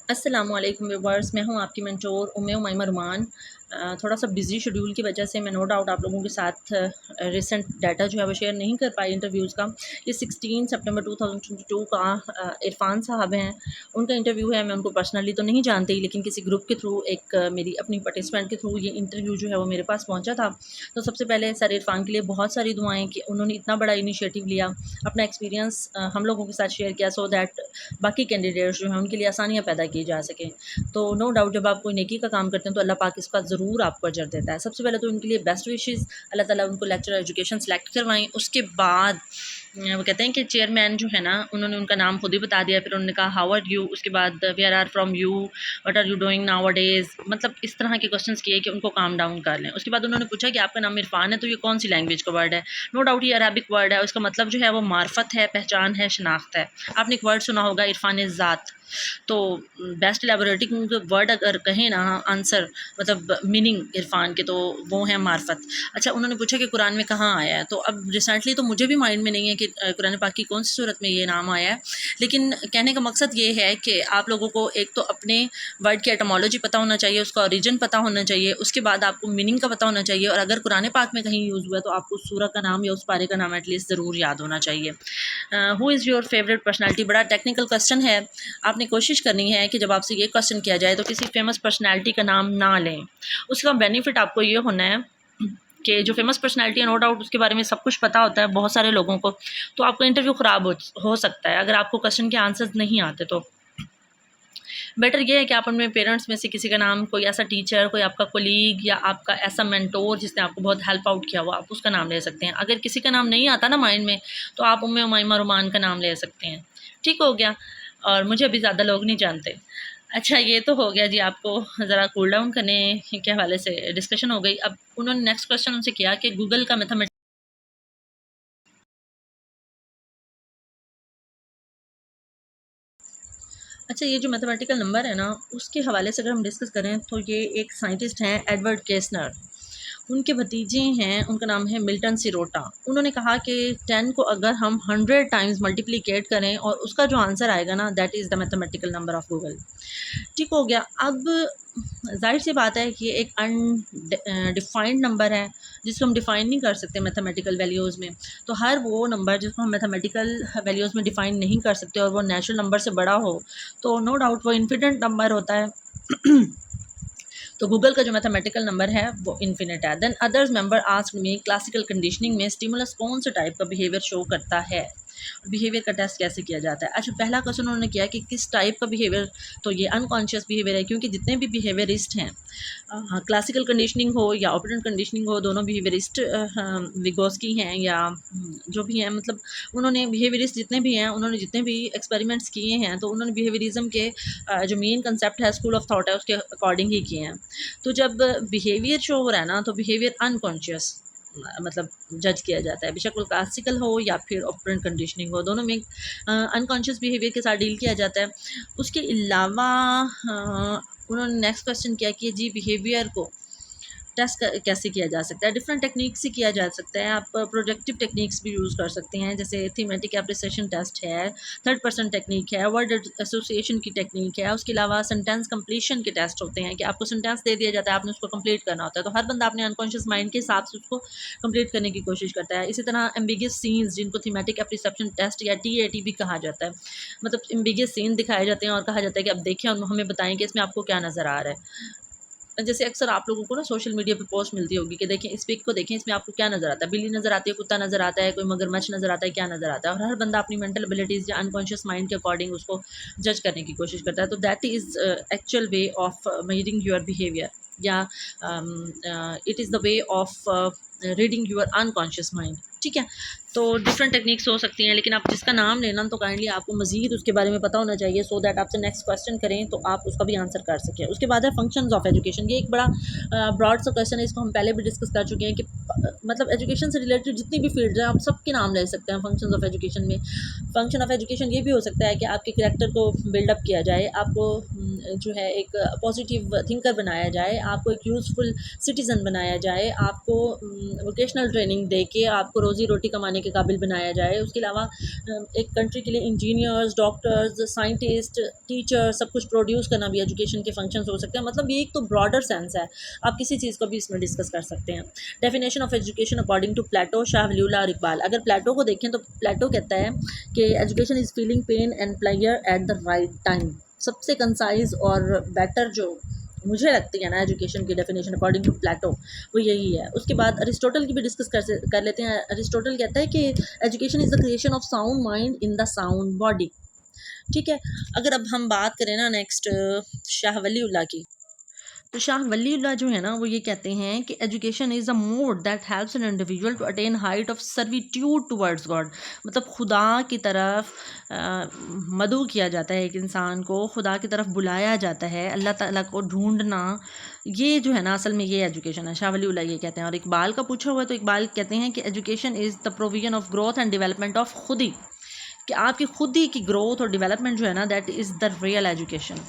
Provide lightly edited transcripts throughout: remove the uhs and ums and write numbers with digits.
अस्सलामुअलैकुम व्यूअर्स, मैं हूँ आपकी मेंटोर उम्मे उमैमा रुमान। थोड़ा सा बिज़ी शेड्यूल की वजह से मैं नो डाउट आप लोगों के साथ रिसेंट डाटा जो है वो शेयर नहीं कर पाई इंटरव्यूज़ का। ये 16 सितंबर 2022 का इरफान साहब हैं, उनका इंटरव्यू है। मैं उनको पर्सनली तो नहीं जानती, लेकिन किसी ग्रुप के थ्रू एक मेरी अपनी पार्टिसिपेंट के थ्रू ये इंटरव्यू जो है वो मेरे पास पहुँचा था। तो सबसे पहले सर इरफान के लिए बहुत सारी दुआएँ कि उन्होंने इतना बड़ा इनिशिएटिव लिया, अपना एक्सपीरियंस हम लोगों के साथ शेयर किया, सो दैट बाकी कैंडिडेट्स जो हैं उनके लिए आसानियाँ पैदा की जा सकें। तो नो डाउट जब आप कोई नेकी का काम करते हैं तो अल्लाह पाक इसका ज़रूर आपको अजर देता है। सबसे पहले तो उनके लिए बेस्ट विशेज़, अल्लाह ताला उनको लेक्चरर एजुकेशन सेलेक्ट करवाएँ। उसके बाद वो कहते हैं कि चेयरमैन जो है ना, उन्होंने उनका नाम खुद ही बता दिया। फिर उन्होंने कहा हाउ आर यू, उसके बाद where are from you, what are you doing nowadays, मतलब इस तरह के क्वेश्चंस किए कि उनको काम डाउन कर लें। उसके बाद उन्होंने पूछा कि आपका नाम इरफान है, तो ये कौन सी लैंग्वेज का वर्ड है। नो डाउट ये अरबिक वर्ड है, उसका मतलब जो है वो मार्फत है, पहचान है, शनाख्त है। आपने एक वर्ड सुना होगा इरफान ज़ात। तो बेस्ट एलैबोरेटिंग वर्ड अगर कहें ना, आंसर मतलब मीनिंग इरफान के, तो वो है मार्फत। अच्छा, उन्होंने पूछा कि कुरान में कहाँ आया है। तो अब रिसेंटली तो मुझे भी माइंड में नहीं है कि कुरान पाक की कौन सी सूरत में ये नाम आया है, लेकिन कहने का मकसद ये है कि आप लोगों को एक तो अपने वर्ड की एटमोलॉजी पता होना चाहिए, उसका ओरिजिन पता होना चाहिए, उसके बाद आपको मीनिंग का पता होना चाहिए, और अगर कुरान पाक में कहीं यूज़ हुआ है तो आपको उस सूरत का नाम या उस पारे का नाम एटलीस्ट ज़रूर याद होना चाहिए। Who is your favourite personality, बड़ा टेक्निकल क्वेश्चन है। आपने कोशिश करनी है कि जब आपसे ये क्वेश्चन किया जाए तो किसी फेमस पर्सनैलिटी का नाम ना लें। उसका बेनिफिट आपको ये होना है कि जो फेमस पर्सनैलिटी है, नो डाउट उसके बारे में सब कुछ पता होता है बहुत सारे लोगों को, तो आपका इंटरव्यू ख़राब हो सकता है अगर आपको क्वेश्चन के आंसर्स नहीं आते। तो बेटर ये है कि आप अपने पेरेंट्स में से किसी का नाम, कोई ऐसा टीचर, कोई आपका कोलीग या आपका ऐसा मेंटोर जिसने आपको बहुत हेल्प आउट किया हो, आप उसका नाम ले सकते हैं। अगर किसी का नाम नहीं आता ना माइंड में, तो आप उम्मे उमैमा रुमान का नाम ले सकते हैं। ठीक हो गया, और मुझे अभी ज़्यादा लोग नहीं जानते। अच्छा, ये तो हो गया जी, आपको ज़रा कूल डाउन करने के हवाले से डिस्कशन हो गई। अब उन्होंने नेक्स्ट क्वेश्चन उनसे किया कि गूगल का मैथमेटिक्स। अच्छा, ये जो मैथमेटिकल नंबर है ना, उसके हवाले से अगर हम डिस्कस करें तो ये एक साइंटिस्ट हैं एडवर्ड केसनर, उनके भतीजे हैं, उनका नाम है मिल्टन सिरोटा। उन्होंने कहा कि 10 को अगर हम 100 टाइम्स मल्टीप्लिकेट करें और उसका जो आंसर आएगा ना, that is the mathematical number of Google. ठीक हो गया। अब ज़ाहिर सी बात है कि ये एक डिफाइंड नंबर है जिसको हम डिफ़ाइन नहीं कर सकते मैथमेटिकल वैल्यूज़ में। तो हर वो नंबर जिसको हम मैथमेटिकल वैल्यूज़ में डिफ़ाइन नहीं कर सकते और वो नेचुरल नंबर से बड़ा हो, तो नो डाउट वो इन्फिनिट नंबर होता है। तो गूगल का जो मैथमेटिकल नंबर है वो इन्फिनिट है। Than others member asked me classical conditioning में स्टिमुलस कौन से टाइप का बिहेवियर शो करता है, बिहेवियर का टेस्ट कैसे किया जाता है। अच्छा, पहला क्वेश्चन उन्होंने किया कि किस टाइप का बिहेवियर, तो ये अनकॉन्शियस बिहेवियर है, क्योंकि जितने भी बिहेवियरिस्ट हैं, क्लासिकल कंडीशनिंग हो या ऑपरेंट कंडीशनिंग हो, दोनों बिहेवियरिस्ट विगोस्की हैं या जो भी हैं, मतलब उन्होंने बिहेवियरिस्ट जितने भी हैं, उन्होंने जितने भी एक्सपेरिमेंट्स किए हैं, तो उन्होंने बिहेवियरिज्म के जो मेन कंसेप्ट है, स्कूल ऑफ थॉट है, उसके अकॉर्डिंग ही किए हैं। तो जब बिहेवियर शो हो रहा है ना, तो बिहेवियर अनकॉन्शियस मतलब जज किया जाता है, बेशक वो क्लासिकल हो या फिर ऑपरेंट कंडीशनिंग हो, दोनों में अनकॉन्शियस बिहेवियर के साथ डील किया जाता है। उसके अलावा उन्होंने नेक्स्ट क्वेश्चन किया कि जी बिहेवियर को टेस्ट कैसे किया जा सकता है। डिफरेंट टेक्निक से किया जा सकता है। आप प्रोजेक्टिव टेक्निक्स भी यूज़ कर सकते हैं, जैसे थीमेटिक एप्रिसिएशन टेस्ट है, थर्ड पर्सन टेक्निक है, वर्ड एसोसिएशन की टेक्निक है। उसके अलावा सेंटेंस कंप्लीशन के टेस्ट होते हैं कि आपको सेंटेंस दे दिया जाता है, आपने उसको कंप्लीट करना होता है, तो हर बंदा अपने अनकॉन्शियस माइंड के हिसाब से उसको कंप्लीट करने की कोशिश करता है। इसी तरह एम्बिगियस सीन्स, जिनको थीमेटिक एप्रिसिएशन टेस्ट या TAT भी कहा जाता है, मतलब एम्बिगियस सीन दिखाए जाते हैं और कहा जाता है कि अब देखें और हमें बताएं कि इसमें आपको क्या नज़र आ रहा है। जैसे अक्सर आप लोगों को ना सोशल मीडिया पे पोस्ट मिलती होगी कि देखें इस पिक को, देखें इसमें आपको क्या नज़र आता है, बिल्ली नज़र आती है, कुत्ता नज़र आता है, कोई मगरमच्छ नज़र आता है, क्या नज़र आता है, और हर बंदा अपनी मेंटल एबिलिटीज़ या अनकॉन्शियस माइंड के अकॉर्डिंग उसको जज करने की कोशिश करता है। तो that is actual way of measuring your behaviour, या it is the way of reading your unconscious mind. ठीक है, तो डिफरेंट टेक्निक्स हो सकती हैं, लेकिन आप जिसका नाम लेना तो काइंडली आपको मज़ीद उसके बारे में पता होना चाहिए, सो दैट आपसे नेक्स्ट क्वेश्चन करें तो आप उसका भी आंसर कर सकें। उसके बाद है फंक्शंस ऑफ एजुकेशन। ये एक बड़ा ब्रॉड सा क्वेश्चन है, इसको हम पहले भी डिस्कस कर चुके हैं कि मतलब एजुकेशन से रिलेटेड जितनी भी फील्ड है आप सबके नाम ले सकते हैं फंक्शंस ऑफ एजुकेशन में। फंक्शन ऑफ एजुकेशन ये भी हो सकता है कि आपके कैरेक्टर को बिल्डअप किया जाए, आपको जो है एक पॉजिटिव थिंकर बनाया जाए, आपको एक यूज़फुल सिटीज़न बनाया जाए, आपको वोकेशनल ट्रेनिंग दे के आपको रोज़ी रोटी कमाने के काबिल बनाया जाए। उसके अलावा एक कंट्री के लिए इंजीनियर्स, डॉक्टर्स, साइंटिस्ट, टीचर सब कुछ प्रोड्यूस करना भी एजुकेशन के फंक्शंस हो सकते हैं। मतलब ये एक तो ब्रॉडर सेंस है, आप किसी चीज़ को भी इसमें डिस्कस कर सकते हैं। Definition of education according to Plato, Shah Waliullah और इकबाल। अगर प्लेटो को देखें तो प्लेटो कहता है कि education is feeling pen and pleasure at the right time. सबसे कंसाइज और बेटर जो मुझे लगती है ना एजुकेशन की डेफिनेशन अकॉर्डिंग टू प्लेटो, वो यही है। उसके बाद अरिस्टोटल की भी डिस्कस कर लेते हैं। अरिस्टोटल कहता है कि education is the creation of sound mind in the sound body. ठीक है। अगर अब हम बात करें ना नेक्स्ट शाह वलीउल्लाह की, तो शाह वलीउल्लाह जो है ना वो ये कहते हैं कि education is a mode that helps an individual to attain height of servitude towards God. मतलब खुदा की तरफ मदऊ किया जाता है, एक इंसान को खुदा की तरफ बुलाया जाता है, अल्लाह ताला को ढूंढना, ये जो है ना असल में ये एजुकेशन है। शाह वलीउल्लाह ये कहते हैं। और इकबाल का पूछा हुआ है तो इकबाल कहते हैं कि education is the provision of growth and development of खुद ही, कि आपकी खुद ही की ग्रोथ और डेवलपमेंट जो है ना that is the real education.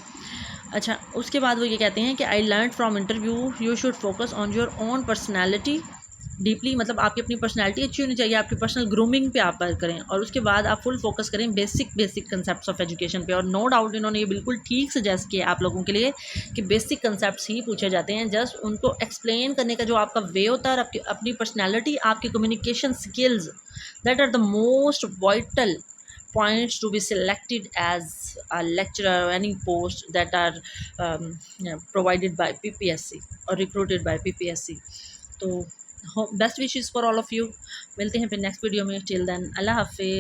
अच्छा, उसके बाद वो ये कहते हैं कि I learn from interview you should focus on your own personality deeply. मतलब आपकी अपनी पर्सनैलिटी अच्छी होनी चाहिए, आपकी पर्सनल ग्रूमिंग पे आप वर्क करें, और उसके बाद आप फुल फोकस करें बेसिक कंसेप्ट्स ऑफ एजुकेशन पे। और नो डाउट इन्होंने ये बिल्कुल ठीक सजेस्ट किया आप लोगों के लिए कि बेसिक कंसेप्ट्स ही पूछे जाते हैं। जस्ट उनको एक्सप्लेन करने का जो आपका वे होता है और आपकी अपनी पर्सनैलिटी, आपकी communication skills, that are the most vital points to be selected as a lecturer or any post that are provided by PPSC or recruited by PPSC. तो best wishes for all of you. मिलते हैं फिर next video में। Till then अल्लाह हाफिज़।